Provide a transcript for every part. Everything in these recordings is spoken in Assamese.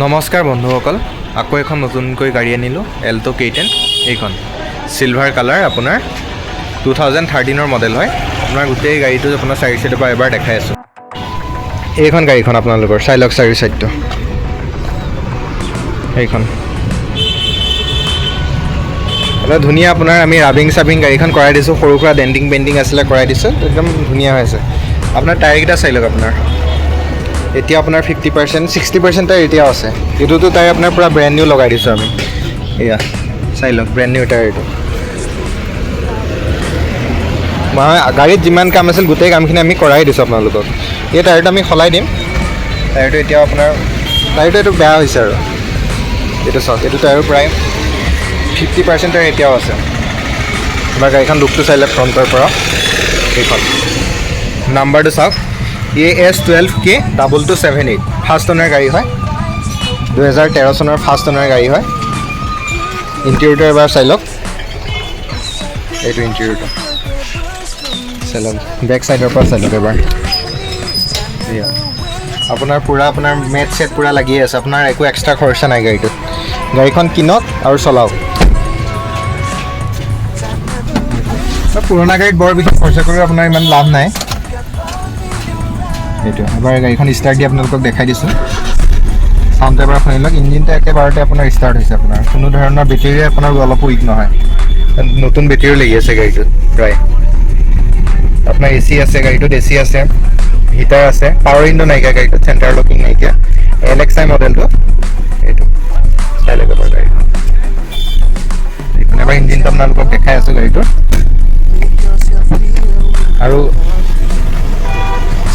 নমস্কাৰ বন্ধুসকল, আকৌ এখন নতুনকৈ গাড়ী আনিলোঁ এল্টো K10। এইখন চিলভাৰ কালাৰ, আপোনাৰ 2013 মডেল হয়। আপোনাৰ গোটেই গাড়ীটো আপোনাৰ চাৰি চাইডৰ পৰা এবাৰ দেখাই আছোঁ। এইখন গাড়ীখন আপোনালোকৰ চাই লওক, চাৰি চাইডটো এইখন অলপ ধুনীয়া। আপোনাৰ আমি ৰাবিং চাবিং গাড়ীখন কৰাই দিছোঁ, সৰু সুৰা ডেণ্টিং পেইণ্টিং আছিলে কৰাই দিছোঁ, একদম ধুনীয়া হৈ আছে। আপোনাৰ টায়াৰকেইটা চাই লওক। আপোনাৰ এতিয়া আপোনাৰ 50%, 60% টায়াৰ এতিয়াও আছে। এইটোতো টায়াৰ আপোনাৰ পূৰা ব্ৰেণ্ড নিউ লগাই দিছোঁ আমি। এয়া চাই লওক, ব্ৰেণ্ড নিউ টায়াৰ এইটো। মই গাড়ীত যিমান কাম আছিল গোটেই কামখিনি আমি কৰাই দিছোঁ আপোনালোকক। এই টায়াৰটো আমি সলাই দিম। টায়াৰটো এতিয়াও আপোনাৰ এইটো বেয়া হৈছে আৰু এইটো চাওক, এইটো টায়াৰো প্ৰায় 50% টায়াৰ এতিয়াও আছে। আমাৰ গাড়ীখন লুকটো চাই লওক ফ্ৰণ্টৰ পৰা। এইখন নাম্বাৰটো চাওক, AS12K 2278, ফাৰ্ষ্ট অনাৰ গাড়ী হয়। 2013 চনৰ ফাৰ্ষ্ট অনাৰ গাড়ী হয়। ইণ্টেৰিয়ৰটো এবাৰ চাই লওক। এইটো ইণ্টেৰিয়ৰটো চাই লওক, বেক চাইডৰ পৰা চাই লওক এবাৰ। এয়া আপোনাৰ পূৰা আপোনাৰ মেট চেট পূৰা লাগিয়ে আছে। আপোনাৰ একো এক্সট্ৰা খৰচা নাই গাড়ীটোত। গাড়ীখন কিনক আৰু চলাওক। পুৰণা গাড়ীত বৰ বিশেষ খৰচা কৰি আপোনাৰ ইমান লাভ নাই। এইটো এবাৰ গাড়ীখন ষ্টাৰ্ট দি আপোনালোকক দেখাই দিছোঁ। চাউণ্ডটো এবাৰ শুনি লওক। ইঞ্জিনটো একেবাৰতে আপোনাৰ ষ্টাৰ্ট হৈছে। আপোনাৰ কোনো ধৰণৰ বেটেৰী আপোনাৰ অলপ উইক নহয়। নতুন বেটেৰীও লাগি আছে গাড়ীটোত প্ৰায়। আপোনাৰ AC আছে গাড়ীটোত, AC আছে, হিটাৰ আছে, পাৱাৰ উইণ্ডো নাইকিয়া গাড়ীটোত, চেণ্টাৰ লকিং নাইকিয়া। LXI মডেলটো এইটো চাই লওক এবাৰ গাড়ীখন। এইখন এবাৰ ইঞ্জিনটো আপোনালোকক দেখাই আছোঁ গাড়ীটোৰ। আৰু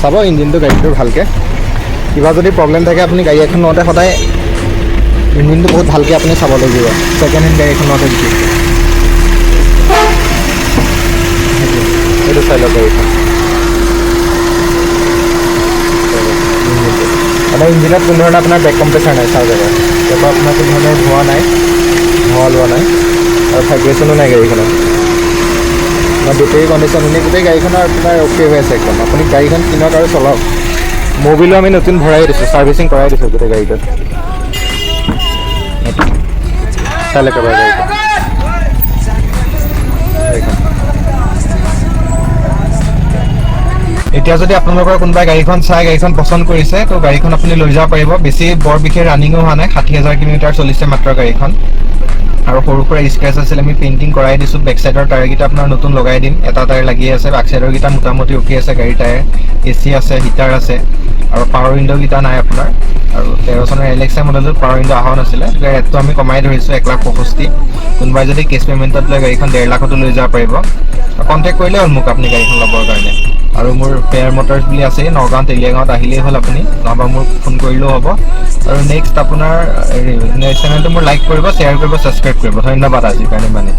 চাব ইঞ্জিনটো গাড়ীটোৰ ভালকৈ। কিবা যদি প্ৰব্লেম থাকে আপুনি গাড়ী এখন লওঁতে সদায় ইঞ্জিনটো বহুত ভালকৈ আপুনি চাব লাগিব। ছেকেণ্ড হেণ্ড গাড়ী এখন লওঁতে এইটো চাই লওক গাড়ীখন। আপোনাৰ ইঞ্জিনত কোনো ধৰণৰ আপোনাৰ বেক কম্প্ৰেচাৰ নাই। চাওক এবাৰ, তাৰপৰা আপোনাৰ কোনো ধৰণৰ ধোঁৱা নাই, ধোঁৱা লোৱা নাই আৰু ভাইব্ৰেশ্যনো নাই গাড়ীখনত। আপোনাৰ বেটেৰী কণ্ডিশ্যন এনেই গোটেই গাড়ীখনৰ আপোনাৰ অ'কে হৈ আছে একদম। আপুনি গাড়ীখন কিনক আৰু চলাওক। মবিলো আমি নতুন ভৰাই দিছোঁ, ছাৰ্ভিচিং কৰাই দিছোঁ গোটেই গাড়ীটোত। চাই লওক এবাৰ গাড়ীখন। এতিয়া যদি আপোনালোকৰ কোনোবাই গাড়ীখন চাই গাড়ীখন পচন্দ কৰিছে, তো গাড়ীখন আপুনি লৈ যাব পাৰিব। বেছি বৰ বিশেষ ৰানিঙো হোৱা নাই, 60,000 কিলোমিটাৰ চলিছে মাত্ৰ গাড়ীখন। আৰু সৰু সুৰা স্ক্ৰেচ আছিল, আমি পেইণ্টিং কৰাই দিছোঁ। বেক চাইডৰ টায়াৰকেইটা আপোনাৰ নতুন লগাই দিম। এটা টায়াৰ লাগি আছে, বেক চাইডৰকেইটা মোটামুটি অ'কে আছে। গাড়ীৰ টায়াৰ AC আছে, হিটাৰ আছে আৰু পাৱাৰ উইণ্ডোকেইটা নাই আপোনাৰ। আৰু 13 চনৰ LXI মডেলটোত পাৱাৰ উইণ্ডো অহা নাছিলে। ৰেটটো আমি কমাই ধৰিছোঁ 1,65,000। কোনোবাই যদি কেছ পে'মেণ্টত লৈ গাড়ীখন 1.5 লাখতো লৈ যাব পাৰিব। কণ্টেক্ট কৰিলে হ'ল মোক আপুনি গাড়ীখন ল'বৰ কাৰণে। আৰু মোৰ ফেয়াৰ মটৰ্ছ বুলি আছে, নগাঁও তেলীয়াগাঁৱত আহিলেই হ'ল আপুনি, নহ'বা মোক ফোন কৰিলেও হ'ব। আৰু নেক্সট আপোনাৰ চেনেলটো মোৰ লাইক কৰিব, শ্বেয়াৰ কৰিব, ছাবস্ক্ৰাইব কৰিব। ধন্যবাদ আজিৰ কাৰণে মানে।